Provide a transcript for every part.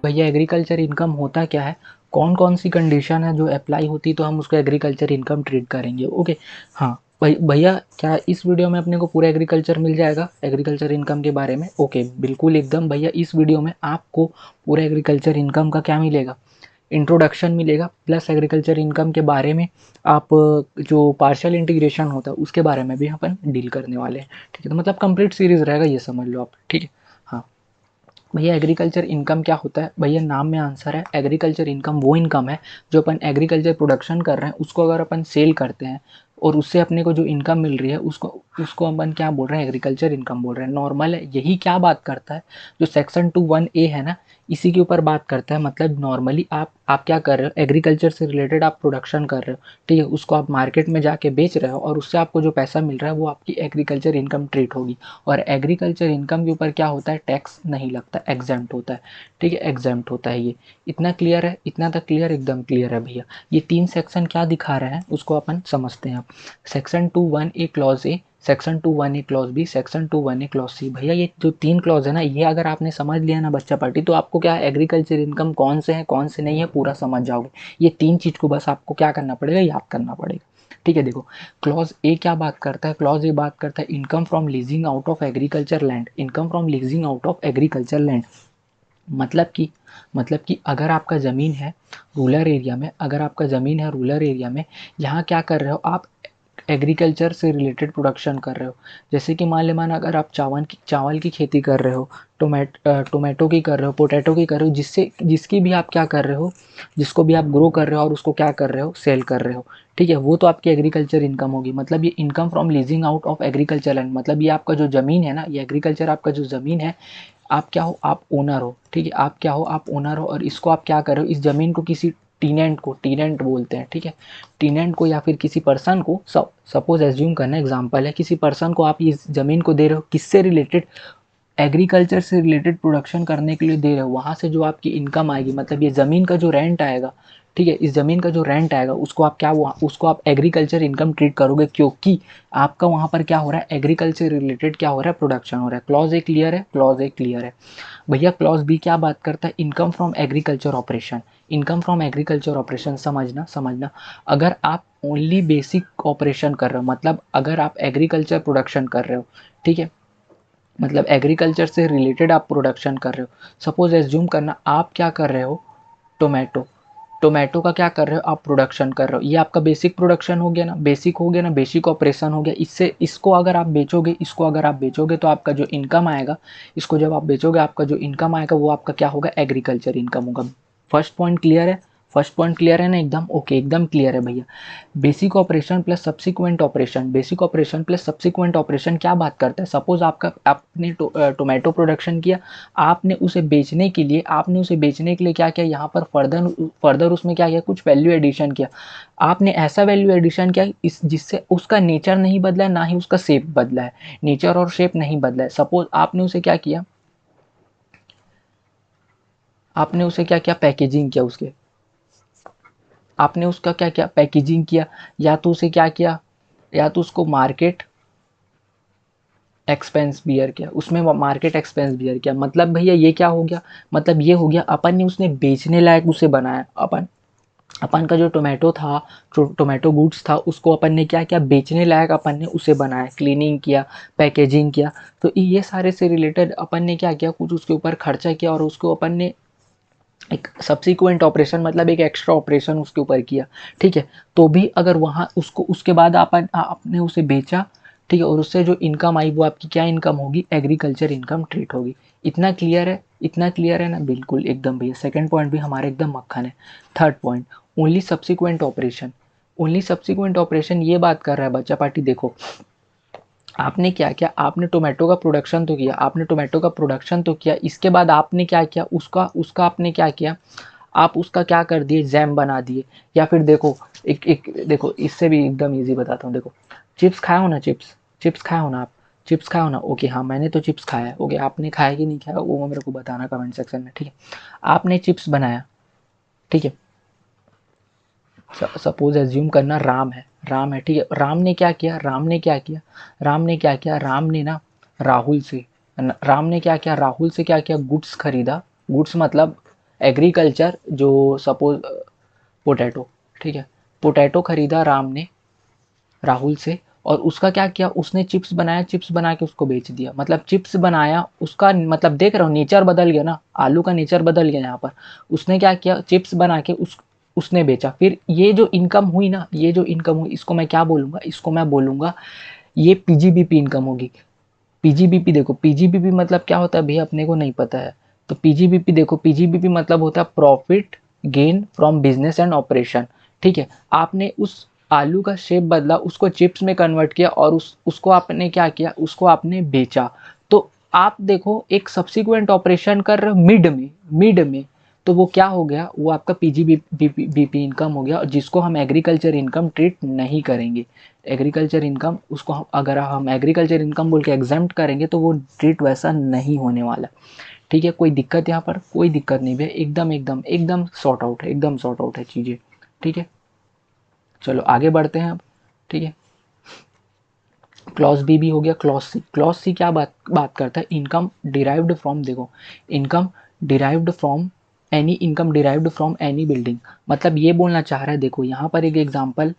भैया agriculture income होता क्या है, कौन कौन सी कंडीशन है जो अप्लाई होती तो हम उसको एग्रीकल्चर इनकम ट्रीट करेंगे। ओके, हाँ भैया क्या इस वीडियो में अपने को पूरा एग्रीकल्चर मिल जाएगा एग्रीकल्चर इनकम के बारे में। ओके बिल्कुल एकदम भैया, इस वीडियो में आपको पूरा एग्रीकल्चर इनकम का क्या मिलेगा, इंट्रोडक्शन मिलेगा, प्लस एग्रीकल्चर इनकम के बारे में आप जो पार्शियल इंटीग्रेशन होता है उसके बारे में भी अपन डील करने वाले हैं। ठीक है, तो मतलब कंप्लीट सीरीज रहेगा, ये समझ लो आप। ठीक है, हाँ भैया एग्रीकल्चर इनकम क्या होता है, भैया नाम में आंसर है, एग्रीकल्चर इनकम वो इनकम है जो अपन एग्रीकल्चर प्रोडक्शन कर रहे हैं उसको अगर अपन सेल करते हैं और उससे अपने को जो इनकम मिल रही है उसको उसको अपन क्या बोल रहे हैं, एग्रीकल्चर इनकम बोल रहे हैं। नॉर्मल है, यही क्या बात करता है, जो सेक्शन 2(1)(a) है ना, इसी के ऊपर बात करता है। मतलब नॉर्मली आप क्या कर रहे हो, एग्रीकल्चर से रिलेटेड आप प्रोडक्शन कर रहे हो, ठीक है, उसको आप मार्केट में जाके बेच रहे हो और उससे आपको जो पैसा मिल रहा है वो आपकी एग्रीकल्चर इनकम ट्रीट होगी। और एग्रीकल्चर इनकम के ऊपर क्या होता है, टैक्स नहीं लगता, एग्जेम्प्ट होता है। ठीक है, एग्जेम्प्ट होता है ये। इतना क्लियर है, इतना तक क्लियर, एकदम क्लियर है भैया। ये 3 सेक्शन क्या दिखा रहे हैं उसको अपन समझते हैं। Section 2(1)(a) clause A, section 2(1)(a) clause B, section 2(1)(a) clause C. भैया ये जो 3 क्लॉज है ना, ये अगर आपने समझ लिया ना बच्चा पार्टी, तो आपको क्या एग्रीकल्चर इनकम कौन से हैं कौन से नहीं है पूरा समझ जाओगे। ये 3 चीज को बस आपको क्या करना पड़ेगा, याद करना पड़ेगा। ठीक है, देखो क्लॉज ए क्या बात करता है, क्लॉज ए बात करता है income from leasing out of agriculture land, income from leasing out of agriculture land. मतलब कि अगर आपका ज़मीन है रूरल एरिया में, अगर आपका ज़मीन है रूरल एरिया में, यहाँ क्या कर रहे हो आप, एग्रीकल्चर से रिलेटेड प्रोडक्शन कर रहे हो। जैसे कि मान अगर आप चावल की खेती कर रहे हो, टोमेटो की कर रहे हो, पोटैटो की कर रहे हो, जिसकी भी आप क्या कर रहे हो, जिसको भी आप ग्रो कर रहे हो और उसको क्या कर रहे हो, सेल कर रहे हो। ठीक है, वो तो आपकी एग्रीकल्चर इनकम होगी। मतलब ये income from leasing out of agriculture land, मतलब ये आपका जो ज़मीन है ना, ये एग्रीकल्चर आपका जो ज़मीन है, आप क्या हो, आप ओनर हो। ठीक है, आप क्या हो, आप ओनर हो और इसको आप क्या कर रहे हो, इस ज़मीन को किसी टीनेंट को, टीनेंट बोलते हैं। ठीक है, टीनेंट को या फिर किसी पर्सन को, सपोज एज्यूम करना एग्जांपल है, किसी पर्सन को आप इस ज़मीन को दे रहे हो, किससे रिलेटेड, एग्रीकल्चर से रिलेटेड प्रोडक्शन करने के लिए दे रहे हो। वहाँ से जो आपकी इनकम आएगी, मतलब ये ज़मीन का जो रेंट आएगा, ठीक है, इस ज़मीन का जो रेंट आएगा उसको आप क्या, उसको आप एग्रीकल्चर इनकम ट्रीट करोगे, क्योंकि आपका वहाँ पर क्या हो रहा है, एग्रीकल्चर रिलेटेड क्या हो रहा है, प्रोडक्शन हो रहा है। क्लॉज ए क्लियर है, क्लॉज ए क्लियर है भैया। क्लॉज बी क्या बात करता है, income from agriculture operation, income from agriculture operation. समझना समझना, अगर आप ओनली बेसिक ऑपरेशन कर रहे हो, मतलब अगर आप एग्रीकल्चर प्रोडक्शन कर रहे हो, ठीक है, मतलब एग्रीकल्चर से रिलेटेड आप प्रोडक्शन कर रहे हो। सपोज एज्यूम करना आप क्या कर रहे हो, टोमेटो, टोमेटो का क्या कर रहे हो आप, प्रोडक्शन कर रहे हो। ये आपका बेसिक प्रोडक्शन हो गया ना, बेसिक हो गया ना, बेसिक ऑपरेशन हो गया। इससे इसको अगर आप बेचोगे, इसको अगर आप बेचोगे तो आपका जो इनकम आएगा, इसको जब आप बेचोगे आपका जो इनकम आएगा वो आपका क्या होगा, एग्रीकल्चर इनकम होगा। फर्स्ट पॉइंट क्लियर है, फर्स्ट पॉइंट क्लियर है ना, एकदम ओके, एकदम क्लियर है भैया। Basic operation plus subsequent operation, basic operation plus subsequent operation क्या बात करता है, सपोज आपने टोमेटो प्रोडक्शन किया, आपने उसे बेचने के लिए, क्या किया, यहाँ पर फर्दर उसमें क्या किया, कुछ वैल्यू एडिशन किया। आपने ऐसा वैल्यू एडिशन किया इस जिससे उसका नेचर नहीं बदला है, ना ही उसका शेप बदला है, नेचर और शेप नहीं बदला है। सपोज आपने उसे क्या किया, आपने उसे क्या किया, पैकेजिंग किया उसके, आपने उसका क्या किया, पैकेजिंग किया, या तो उसे क्या किया, या तो उसको मार्केट एक्सपेंस बियर किया, उसमें मार्केट एक्सपेंस बियर किया। मतलब भैया ये क्या हो गया, मतलब ये हो गया अपन ने उसने बेचने लायक उसे बनाया। अपन अपन का जो टोमेटो था, जो टोमेटो गुड्स था, उसको अपन ने क्या किया, बेचने लायक अपन ने उसे बनाया, क्लीनिंग किया, पैकेजिंग किया। तो ये सारे से रिलेटेड अपन ने क्या किया, कुछ उसके ऊपर खर्चा किया और उसको अपन ने एक सब्सिक्वेंट ऑपरेशन, मतलब एक एक्स्ट्रा ऑपरेशन उसके ऊपर किया। ठीक है, तो भी अगर वहाँ उसको उसके बाद आपने उसे बेचा, ठीक है, और उससे जो इनकम आई वो आपकी क्या इनकम होगी, एग्रीकल्चर इनकम ट्रीट होगी। इतना क्लियर है, इतना क्लियर है ना, बिल्कुल एकदम भैया। सेकंड पॉइंट भी हमारे एकदम मक्खन है। Third point, only subsequent operation, only subsequent operation ये बात कर रहा है बच्चा पार्टी, देखो आपने क्या किया, आपने टोमेटो का प्रोडक्शन तो किया, आपने टोमेटो का प्रोडक्शन तो किया, इसके बाद आपने क्या किया, उसका उसका आपने क्या किया, आप उसका क्या कर दिए, जैम बना दिए। या फिर देखो एक एक देखो, इससे भी एकदम इजी बताता हूँ। देखो चिप्स खाए हो ना, चिप्स, चिप्स खाए हो ना आप, चिप्स खाए हो ना, ओके हाँ मैंने तो चिप्स खाया है। ओके, आपने खाया कि नहीं खाया वो मेरे को बताना कमेंट सेक्शन में। ठीक है, आपने चिप्स बनाया, ठीक है, सपोज एज्यूम करना राम है, राम है, ठीक है, राम ने क्या किया, राम ने क्या किया, राम ने क्या किया, राम ने ना राहुल से, राम ने क्या किया, राहुल से क्या किया, गुड्स खरीदा। गुड्स मतलब एग्रीकल्चर जो सपोज पोटैटो, ठीक है, पोटैटो खरीदा राम ने राहुल से, और उसका क्या किया, उसने चिप्स बनाया, चिप्स बना के उसको बेच दिया। मतलब चिप्स बनाया, उसका मतलब देख रहे हो नेचर बदल गया ना, आलू का नेचर बदल गया यहाँ पर। उसने क्या किया, चिप्स बना के उसने बेचा। फिर ये जो इनकम हुई ना, ये जो इनकम हुई, इसको मैं क्या बोलूँगा, इसको मैं बोलूँगा ये पीजीबीपी इनकम होगी। पीजीबीपी देखो, पीजीबीपी मतलब क्या होता है भैया अपने को नहीं पता है। तो पीजीबीपी देखो, पीजीबीपी मतलब होता है profit gain from business and operation. ठीक है, आपने उस आलू का शेप बदला, उसको चिप्स में कन्वर्ट किया, और उसको आपने क्या किया, उसको आपने बेचा। तो आप देखो एक सब्सिक्वेंट ऑपरेशन कर रहे हो मिड में, तो वो क्या हो गया, वो आपका पीजीबीपी इनकम हो गया, जिसको हम एग्रीकल्चर इनकम ट्रीट नहीं करेंगे। एग्रीकल्चर इनकम, उसको अगर हम एग्रीकल्चर इनकम बोल के एग्जाम्प्ट करेंगे तो वो ट्रीट वैसा नहीं होने वाला। ठीक है, कोई दिक्कत यहाँ पर, कोई दिक्कत नहीं भैया, एकदम एकदम एकदम सॉर्ट आउट है, एकदम सॉर्ट आउट है चीज़ें। ठीक है, चलो आगे बढ़ते हैं अब। ठीक है, क्लॉज बी भी हो गया। क्लॉज सी क्या बात करता है, इनकम डिराइव्ड फ्रॉम, देखो income derived from any, income derived from any building. मतलब ये बोलना चाह रहा है, देखो यहाँ पर एक एग्जांपल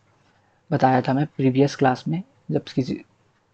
बताया था मैं प्रीवियस क्लास में, जब किसी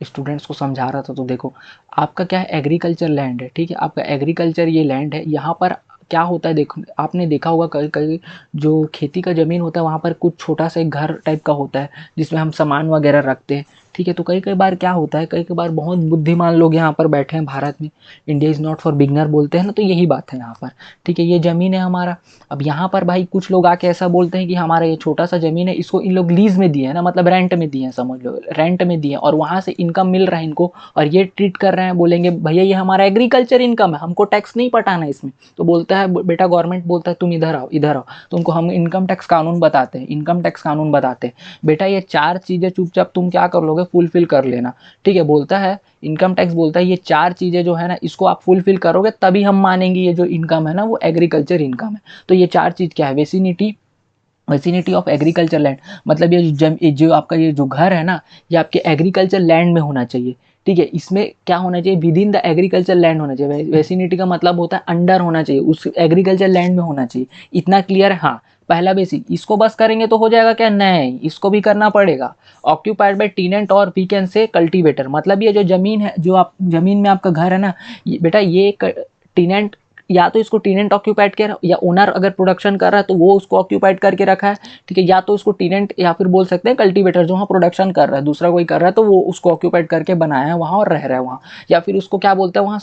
स्टूडेंट्स को समझा रहा था। तो देखो आपका क्या है, एग्रीकल्चर लैंड है, ठीक है, आपका एग्रीकल्चर ये लैंड है। यहाँ पर क्या होता है, देखो आपने देखा होगा कहीं कहीं जो खेती का ज़मीन होता है वहाँ पर कुछ छोटा सा एक घर टाइप का होता है जिसमें हम सामान वगैरह रखते हैं। ठीक है, तो कई कई बार क्या होता है, कई कई बार बहुत बुद्धिमान लोग यहाँ पर बैठे हैं भारत में, India is not for beginner बोलते हैं ना, तो यही बात है यहाँ पर। ठीक है, ये ज़मीन है हमारा। अब यहाँ पर भाई कुछ लोग आके ऐसा बोलते हैं कि हमारा ये छोटा सा ज़मीन है, इसको इन लोग लीज में दिए हैं ना, मतलब रेंट में दिए हैं, समझ लो रेंट में दिए हैं, और वहाँ से इनकम मिल रहा है इनको, और ये ट्रीट कर रहे हैं, बोलेंगे भैया ये हमारा एग्रीकल्चर इनकम है, हमको टैक्स नहीं पटाना इसमें। तो बोलता है बेटा, गवर्नमेंट बोलता है तुम इधर आओ इधर आओ, तो उनको हम इनकम टैक्स कानून बताते हैं, इनकम टैक्स कानून बताते हैं, बेटा ये 4 चीज़ें चुपचाप तुम क्या कर लोगे, फुलफिल कर लेना। ठीक है, बोलता है इनकम टैक्स, बोलता है ये 4 चीज़ें जो है ना, इसको आप फुलफिल करोगे तभी हम मानेंगे ये जो इनकम है ना वो एग्रीकल्चर इनकम है। तो ये 4 चीज़ क्या है, वेसिनिटी ऑफ एग्रीकल्चर लैंड, मतलब ये जो आपका ये जो घर है ना, ये आपके एग्रीकल्चर लैंड में होना चाहिए। ठीक है, इसमें क्या होना चाहिए, with in the agriculture land होना चाहिए। वेसिनिटी का मतलब होता है अंडर होना चाहिए, उस एग्रीकल्चर लैंड में होना चाहिए। इतना क्लियर है? हाँ, पहला बेसिक, इसको बस करेंगे तो हो जाएगा क्या, नहीं इसको भी करना पड़ेगा। ऑक्यूपाइड बाय टीनेंट और वी कैन से कल्टीवेटर, मतलब ये जो जमीन है, जो आप जमीन में आपका घर है ना, बेटा ये टीनेंट, या तो इसको टीनेंट ऑक्यूपाइड किया, या ओनर अगर प्रोडक्शन कर रहा है तो वो उसको ऑक्यूपाइड करके रखा है। ठीक है, या तो इसको टीनेंट, या फिर बोल सकते हैं कल्टीवेटर, जो वहाँ प्रोडक्शन कर रहा है, दूसरा कोई कर रहा है तो वो उसको ऑक्यूपाइड करके बनाया है वहाँ और रह रहा है वहाँ। या फिर उसको क्या बोलते हैं वहाँ,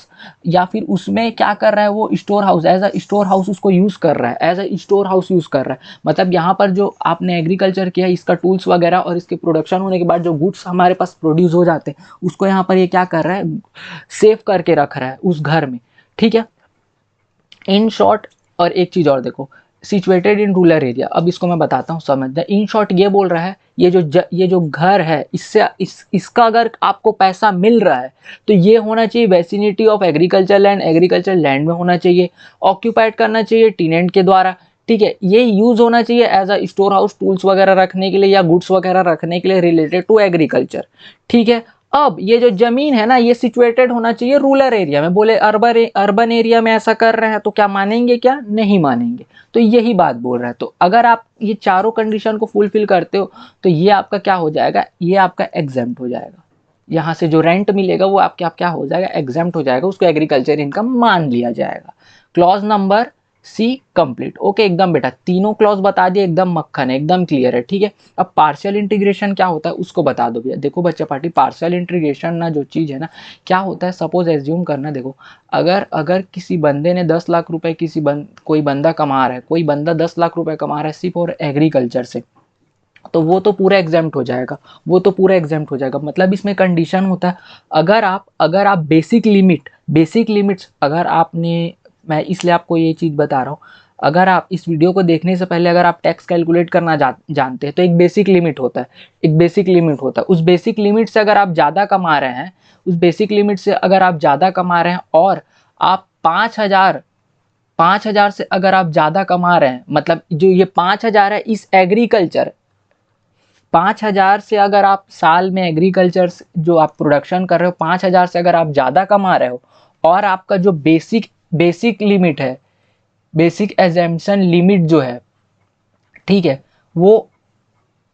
या फिर उसमें क्या कर रहा है वो, store house, as a store house उसको यूज़ कर रहा है, as a store house use कर रहा है। मतलब यहाँ पर जो आपने एग्रीकल्चर किया है, इसका टूल्स वगैरह और इसके प्रोडक्शन होने के बाद जो गुड्स हमारे पास प्रोड्यूस हो जाते हैं, उसको यहाँ पर ये क्या कर रहा है, सेव करके रख रहा है उस घर में। ठीक है, इन शॉर्ट, और एक चीज़ और देखो, सिचुएटेड इन रूरल एरिया। अब इसको मैं बताता हूँ, समझना। इन शॉर्ट ये बोल रहा है, ये जो घर है, इसका अगर आपको पैसा मिल रहा है तो ये होना चाहिए vicinity of agriculture land, agriculture land में होना चाहिए, ऑक्यूपाइड करना चाहिए टीनेंट के द्वारा। ठीक है, ये यूज होना चाहिए as a store house, tools वगैरह रखने के लिए या गुड्स वगैरह रखने के लिए रिलेटेड टू एग्रीकल्चर। ठीक है, अब ये जो जमीन है ना, ये सिचुएटेड होना चाहिए रूरल एरिया में। बोले अर्बन एरिया में ऐसा कर रहे हैं तो क्या मानेंगे, क्या नहीं मानेंगे? तो यही बात बोल रहा है। तो अगर आप ये चारों कंडीशन को फुलफिल करते हो तो ये आपका क्या हो जाएगा, ये आपका एग्जेम्प्ट हो जाएगा। यहाँ से जो रेंट मिलेगा वो आपके आप क्या हो जाएगा, एग्जेम्प्ट हो जाएगा, उसको एग्रीकल्चर इनकम मान लिया जाएगा। Clause number C complete. Okay, एकदम बेटा तीनों क्लॉज बता दिए, एकदम मक्खन है, एकदम क्लियर है। ठीक है, अब पार्शियल इंटीग्रेशन क्या होता है उसको बता दो भैया। देखो बच्चा पार्टी, पार्शियल इंटीग्रेशन ना जो चीज़ है ना, क्या होता है, सपोज एज्यूम करना, देखो अगर किसी बंदे ने 10 लाख रुपए, कोई बंदा कमा रहा है, कोई बंदा 10 लाख रुपए कमा रहा है सिर्फ और एग्रीकल्चर से, तो वो तो पूरा एग्जाम्प्ट हो जाएगा, वो तो पूरा एग्जाम्प्ट हो जाएगा। मतलब इसमें कंडीशन होता है, अगर आप बेसिक लिमिट्स अगर आपने, मैं इसलिए आपको ये चीज़ बता रहा हूँ, अगर आप इस वीडियो को देखने से पहले अगर आप टैक्स कैलकुलेट करना जानते हैं तो एक बेसिक लिमिट होता है, एक बेसिक लिमिट होता है। उस बेसिक लिमिट से अगर आप ज़्यादा कमा रहे हैं, उस बेसिक लिमिट से अगर आप ज़्यादा कमा रहे हैं, और आप 5,000 से अगर आप ज़्यादा कमा रहे हैं, मतलब जो ये 5,000 है इस एग्रीकल्चर, 5,000 से अगर आप साल में एग्रीकल्चर जो आप प्रोडक्शन कर रहे हो, 5,000 से अगर आप ज़्यादा कमा रहे हो, और आपका जो बेसिक लिमिट है, बेसिक एजम्पशन लिमिट जो है, ठीक है, वो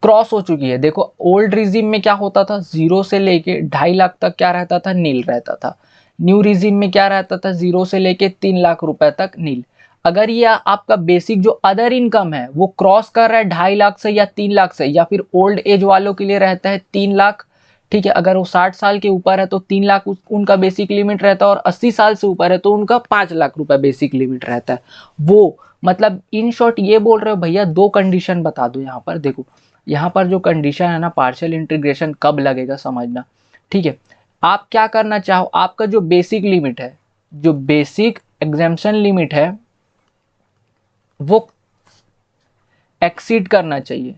क्रॉस हो चुकी है। देखो ओल्ड रिजीम में क्या होता था, 0 से लेके 2.5 लाख तक क्या रहता था, नील रहता था। न्यू रिजीम में क्या रहता था, 0 से लेके 3 लाख रुपए तक नील। अगर ये आपका बेसिक जो अदर इनकम है वो क्रॉस कर रहा है 2.5 लाख से या 3 लाख से, या फिर ओल्ड एज वालों के लिए रहता है 3 लाख, ठीक है, अगर वो 60 साल के ऊपर है तो 3 लाख उनका बेसिक लिमिट रहता है, और 80 साल से ऊपर है तो उनका 5 लाख रुपए बेसिक लिमिट रहता है। वो मतलब इन शॉर्ट ये बोल रहे हो भैया, दो कंडीशन बता दो यहाँ पर। देखो यहाँ पर जो कंडीशन है ना, पार्शियल इंटीग्रेशन कब लगेगा समझना, ठीक है। आप क्या करना चाहो, आपका जो बेसिक लिमिट है, जो बेसिक एग्जेम्पशन लिमिट है वो एक्सीड करना चाहिए,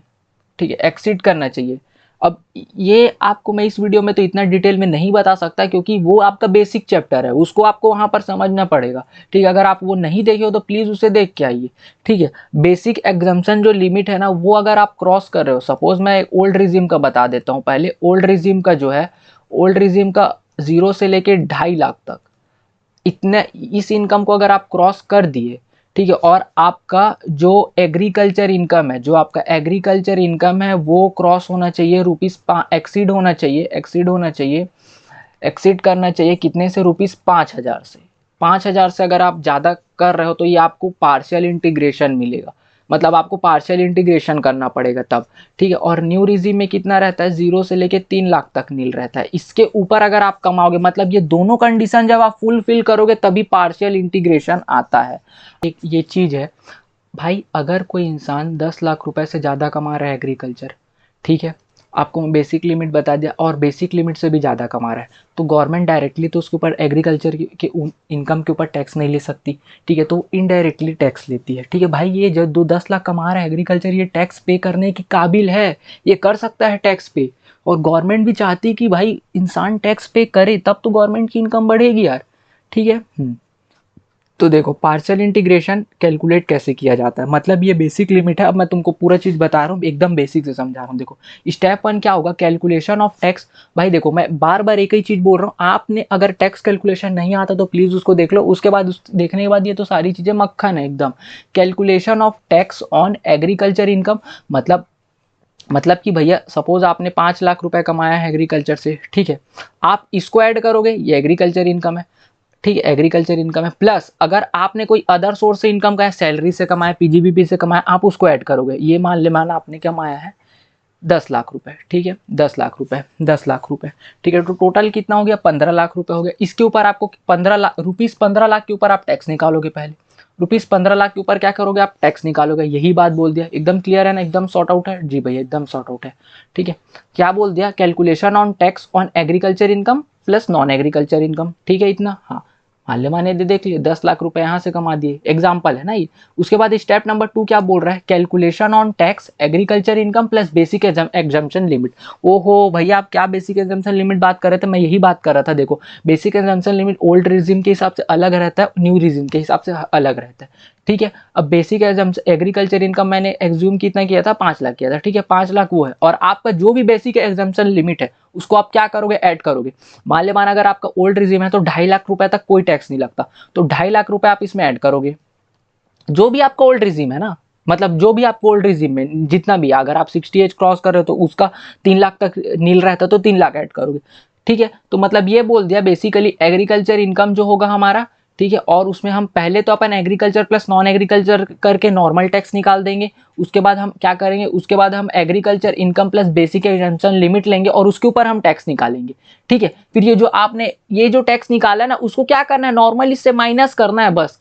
ठीक है, एक्सीड करना चाहिए। अब ये आपको मैं इस वीडियो में तो इतना डिटेल में नहीं बता सकता, क्योंकि वो आपका बेसिक चैप्टर है, उसको आपको वहां पर समझना पड़ेगा, ठीक है। अगर आप वो नहीं देखे हो तो प्लीज उसे देख के आइए, ठीक है। बेसिक एग्जाम्पशन जो लिमिट है ना, वो अगर आप क्रॉस कर रहे हो, सपोज मैं ओल्ड रिजीम का बता देता हूँ पहले। ओल्ड रिजीम का जो है, ओल्ड रिजीम का 0 से लेके 2.5 लाख तक, इतने इस इनकम को अगर आप क्रॉस कर दिए, ठीक है, और आपका जो एग्रीकल्चर इनकम है, जो आपका एग्रीकल्चर इनकम है वो क्रॉस होना चाहिए रुपीस, एक्सीड होना चाहिए, एक्सीड होना चाहिए, एक्सीड करना चाहिए कितने से, रुपीस 5,000 से। 5,000 से अगर आप ज़्यादा कर रहे हो तो ये आपको पार्शियल इंटीग्रेशन मिलेगा, मतलब आपको पार्शियल इंटीग्रेशन करना पड़ेगा तब, ठीक है। और न्यू रिजीम में कितना रहता है, 0 से लेके 3 लाख तक नील रहता है। इसके ऊपर अगर आप कमाओगे, मतलब ये दोनों कंडीशन जब आप फुलफिल करोगे तभी पार्शियल इंटीग्रेशन आता है। एक ये चीज़ है भाई, अगर कोई इंसान 10 लाख रुपए से ज़्यादा कमा रहा है एग्रीकल्चर, ठीक है, आपको बेसिक लिमिट बता दिया, और बेसिक लिमिट से भी ज़्यादा कमा रहा है, तो गवर्नमेंट डायरेक्टली तो उसके ऊपर एग्रीकल्चर के इनकम के ऊपर टैक्स नहीं ले सकती, ठीक है, तो इनडायरेक्टली टैक्स लेती है, ठीक है। भाई ये जो 10 लाख कमा रहा है एग्रीकल्चर, ये टैक्स पे करने के काबिल है, ये कर सकता है टैक्स पे, और गवर्नमेंट भी चाहती कि भाई इंसान टैक्स पे करे, तब तो गवर्नमेंट की इनकम बढ़ेगी यार, ठीक है। तो देखो पार्शियल इंटीग्रेशन कैलकुलेट कैसे किया जाता है, मतलब ये बेसिक लिमिट है। अब मैं तुमको पूरा चीज़ बता रहा हूँ, एकदम बेसिक से समझा रहा हूँ। देखो स्टेप 1 क्या होगा, कैलकुलेशन ऑफ टैक्स। भाई देखो मैं बार बार एक ही चीज़ बोल रहा हूँ, आपने अगर टैक्स कैलकुलेशन नहीं आता तो प्लीज़ उसको देख लो, उसके बाद उस देखने के बाद ये तो सारी चीज़ें मक्खन है एकदम। Calculation of tax on agriculture income, मतलब कि भैया सपोज आपने 5 लाख रुपए कमाया है एग्रीकल्चर से, ठीक है, आप इसको ऐड करोगे, ये एग्रीकल्चर इनकम है, ठीक है, एग्रीकल्चर इनकम है, प्लस अगर आपने कोई अदर सोर्स से इनकम का है, सैलरी से कमाया, पीजीबीपी से कमाया, आप उसको ऐड करोगे। ये मान आपने कमाया है 10 लाख रुपए, ठीक है, 10 लाख रुपए, 10 लाख रुपए, ठीक है, तो टोटल कितना हो गया, 15 लाख रुपए हो गया। इसके ऊपर आपको 15 लाख रुपीज, 15 लाख के ऊपर आप टैक्स निकालोगे पहले, रुपीज 15 लाख के ऊपर क्या करोगे, आप टैक्स निकालोगे। यही बात बोल दिया, एकदम क्लियर है ना, एकदम सॉर्ट आउट है जी भैया, एकदम सॉर्ट आउट है, ठीक है। क्या बोल दिया, calculation on tax on agriculture income plus non agriculture income, ठीक है, इतना, हाँ। माल्यमा ने देख लिए 10 लाख रुपए यहाँ से कमा दिए, एग्जाम्पल है ना ये। उसके बाद स्टेप नंबर 2 क्या बोल रहा है, calculation on tax agriculture income plus basic exemption limit. ओहो भैया आप क्या बेसिक एग्जाम्पशन लिमिट बात कर रहे थे, मैं यही बात कर रहा था। देखो basic exemption limit old regime के हिसाब से अलग रहता है, न्यू रिजिम के हिसाब से अलग रहता है, ठीक है। अब बेसिक एग्रीकल्चर इनकम मैंने एग्ज्यूम कितना किया था, 5 लाख किया था, ठीक है, 5 लाख वो है, और आपका जो भी बेसिक एग्जाम्पशन लिमिट है उसको आप क्या करोगे, ऐड करोगे। मान अगर आपका ओल्ड रिजीम है तो 2.5 लाख रुपए तक कोई टैक्स नहीं लगता, तो 2.5 लाख रुपए आप इसमें ऐड करोगे, जो भी आपका ओल्ड रिजीम है ना, मतलब जो भी आपको ओल्ड रिजीम में जितना भी, अगर आप 60 एज क्रॉस कर रहे हो तो उसका 3 लाख तक नील रहता तो 3 लाख ऐड करोगे, ठीक है। तो मतलब ये बोल दिया बेसिकली एग्रीकल्चर इनकम जो होगा हमारा, ठीक है, और उसमें हम पहले तो अपन एग्रीकल्चर प्लस नॉन एग्रीकल्चर करके नॉर्मल टैक्स निकाल देंगे। उसके बाद हम क्या करेंगे, उसके बाद हम agriculture income plus basic exemption limit लेंगे और उसके ऊपर हम टैक्स निकालेंगे, ठीक है। फिर ये जो आपने ये जो टैक्स निकाला है ना, उसको क्या करना है, नॉर्मल इससे माइनस करना है, बस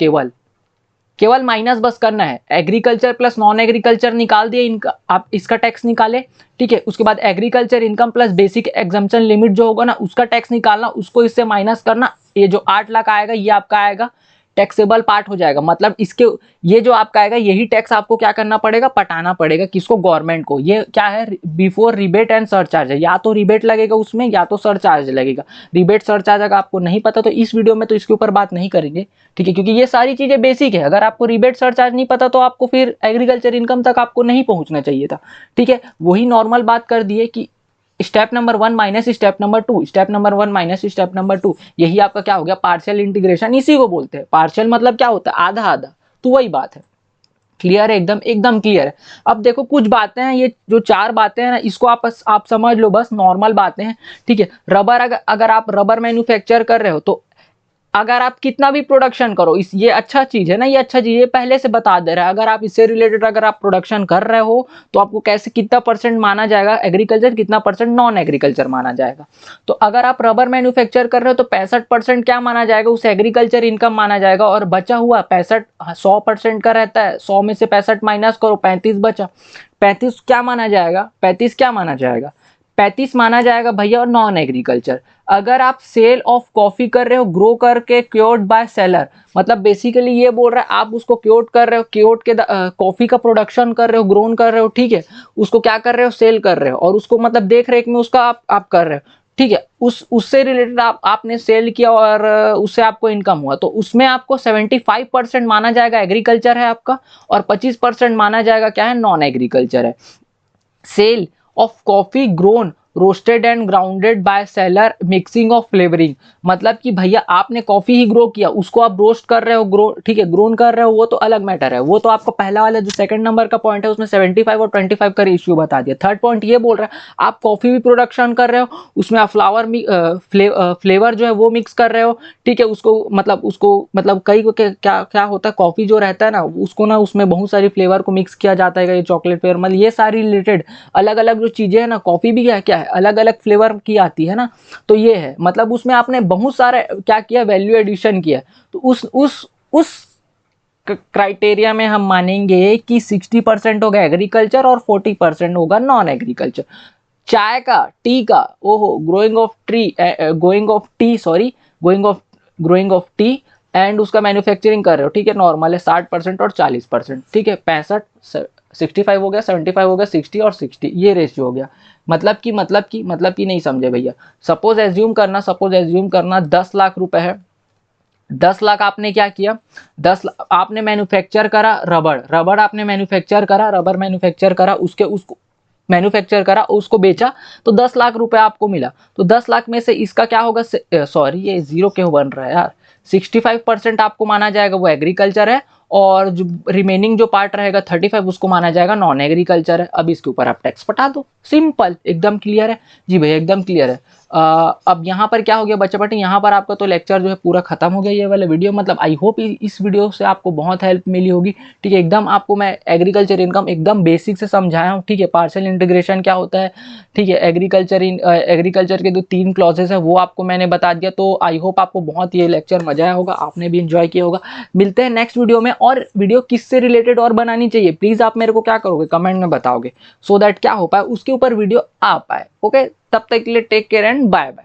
केवल माइनस बस करना है। एग्रीकल्चर प्लस नॉन एग्रीकल्चर निकाल दिए, इनका आप इसका टैक्स निकाले, ठीक है। उसके बाद agriculture income plus basic exemption limit जो होगा ना, उसका टैक्स निकालना, उसको इससे माइनस करना। ये जो 8 लाख आएगा ये आपका आएगा टैक्सेबल पार्ट हो जाएगा, मतलब इसके ये जो आपका आएगा यही टैक्स आपको क्या करना पड़ेगा, पटाना पड़ेगा, किसको, गवर्नमेंट को। ये क्या है, बिफोर रिबेट एंड सरचार्ज है, या तो रिबेट लगेगा उसमें या तो सरचार्ज लगेगा। रिबेट सरचार्ज अगर आपको नहीं पता तो इस वीडियो में तो इसके ऊपर बात नहीं करेंगे, ठीक है, क्योंकि ये सारी चीजें बेसिक है। अगर आपको रिबेट सरचार्ज नहीं पता तो आपको फिर एग्रीकल्चर इनकम तक आपको नहीं पहुंचना चाहिए था, ठीक है। वही नॉर्मल बात कर दिए कि step number 1 minus step number 2, step number 1 minus step number 2, यही आपका क्या हो गया, पार्शियल इंटीग्रेशन। इसी को बोलते हैं पार्शियल, मतलब क्या होता है, आधा आधा, तो वही बात है। क्लियर है, एकदम एकदम क्लियर है। अब देखो कुछ बातें हैं, ये जो 4 बातें हैं ना, इसको आप समझ लो, बस नॉर्मल बातें हैं, ठीक है। रबर अगर आप रबर मैन्युफैक्चर कर रहे हो तो अगर आप कितना भी प्रोडक्शन करो, इस ये अच्छा चीज है ना, ये अच्छा चीज, ये पहले से बता दे रहा है। अगर आप इससे रिलेटेड अगर आप प्रोडक्शन कर रहे हो तो आपको कैसे कितना परसेंट माना जाएगा एग्रीकल्चर, कितना परसेंट नॉन एग्रीकल्चर माना जाएगा। तो अगर आप रबर मैन्युफैक्चर कर रहे हो तो 65% क्या माना जाएगा, उसे एग्रीकल्चर इनकम माना जाएगा। और बचा हुआ 65 100% का रहता है, 100 में से 65 माइनस करो, 35 बचा। 35 क्या माना जाएगा, 35 क्या माना जाएगा, 35 माना जाएगा भैया और नॉन एग्रीकल्चर। अगर आप सेल ऑफ कॉफी कर रहे हो ग्रो करके क्योर्ड बाय सेलर, मतलब बेसिकली ये बोल रहा है आप उसको क्योर्ड कर रहे हो, क्योर्ड के कॉफी का प्रोडक्शन कर रहे हो, ग्रोन कर रहे हो, ठीक है। उसको क्या कर रहे हो, सेल कर रहे हो, और उसको मतलब देख रेख में उसका आप कर रहे हो, ठीक है। उससे रिलेटेड आपने सेल किया और उससे आपको इनकम हुआ, तो उसमें आपको 75% माना जाएगा एग्रीकल्चर है आपका, और 25% माना जाएगा क्या है, नॉन एग्रीकल्चर है। Sale of coffee grown roasted and grounded by seller mixing of flavouring, मतलब कि भैया आपने कॉफी ही ग्रो किया, उसको आप रोस्ट कर रहे हो, ग्रो ठीक है, ग्रोन कर रहे हो, वो तो अलग मैटर है। वो तो आपको पहला वाला जो सेकंड नंबर का पॉइंट है उसमें 75 और 25 का रेशियो बता दिया। थर्ड पॉइंट ये बोल रहा है आप कॉफी भी प्रोडक्शन कर रहे हो, उसमें आप फ्लेवर जो है वो मिक्स कर रहे हो, ठीक है। उसको मतलब कई को क्या क्या होता है, कॉफी जो रहता है ना उसमें बहुत सारी फ्लेवर को मिक्स किया जाता है, चॉकलेट फ्लेवर, मतलब ये सारी रिलेटेड अलग अलग जो चीजें है ना, कॉफी भी क्या है अलग अलग फ्लेवर की आती है ना। तो ये है, मतलब उसमें आपने बहुत सारे क्या किया, वैल्यू एडिशन किया। तो उस क्राइटेरिया में हम मानेंगे कि 60% होगा एग्रीकल्चर और 40% होगा नॉन एग्रीकल्चर। चाय का, टी का, ओहो, ग्रोइंग ऑफ टी एंड उसका मैन्युफैक्चरिंग कर रहे हो, ठीक है, नॉर्मल है 60% और 40%, ठीक है। 65 हो गया, 75 हो गया, 60 ये रेशियो हो गया। मतलब कि नहीं समझे भैया। सपोज एज्यूम करना 10 लाख रुपए है, 10 लाख आपने क्या किया, आपने मैन्युफैक्चर करा रबड़ आपने मैन्युफैक्चर करा, उसको मैन्युफैक्चर करा, उसको बेचा, तो 10 लाख रुपए आपको मिला। तो 10 लाख में से इसका क्या होगा, सॉरी ये जीरो क्यों बन रहा है यार, 65% आपको माना जाएगा वो एग्रीकल्चर है, और जो रिमेनिंग जो पार्ट रहेगा 35 उसको माना जाएगा नॉन एग्रीकल्चर है। अब इसके ऊपर आप टैक्स पटा दो, सिंपल, एकदम क्लियर है जी भैया, एकदम क्लियर है। अब यहाँ पर क्या हो गया बच्चा पार्टी, यहाँ पर आपका तो लेक्चर जो है पूरा खत्म हो गया ये वाला वीडियो। मतलब आई होप इस वीडियो से आपको बहुत हेल्प मिली होगी, ठीक है। एकदम आपको मैं एग्रीकल्चर इनकम एकदम बेसिक से समझाया हूँ, ठीक है। पार्शियल इंटीग्रेशन क्या होता है, ठीक है। एग्रीकल्चर के जो 3 क्लॉजेस है वो आपको मैंने बता दिया। तो आई होप आपको बहुत ये लेक्चर मजा आया होगा, आपने भी इंजॉय किया होगा। मिलते हैं नेक्स्ट वीडियो में, और वीडियो किससे रिलेटेड और बनानी चाहिए प्लीज आप मेरे को क्या करोगे, कमेंट में बताओगे, सो दैट क्या हो पाए उसके ऊपर वीडियो आ पाए। ओके, तब तक के लिए take care and bye bye.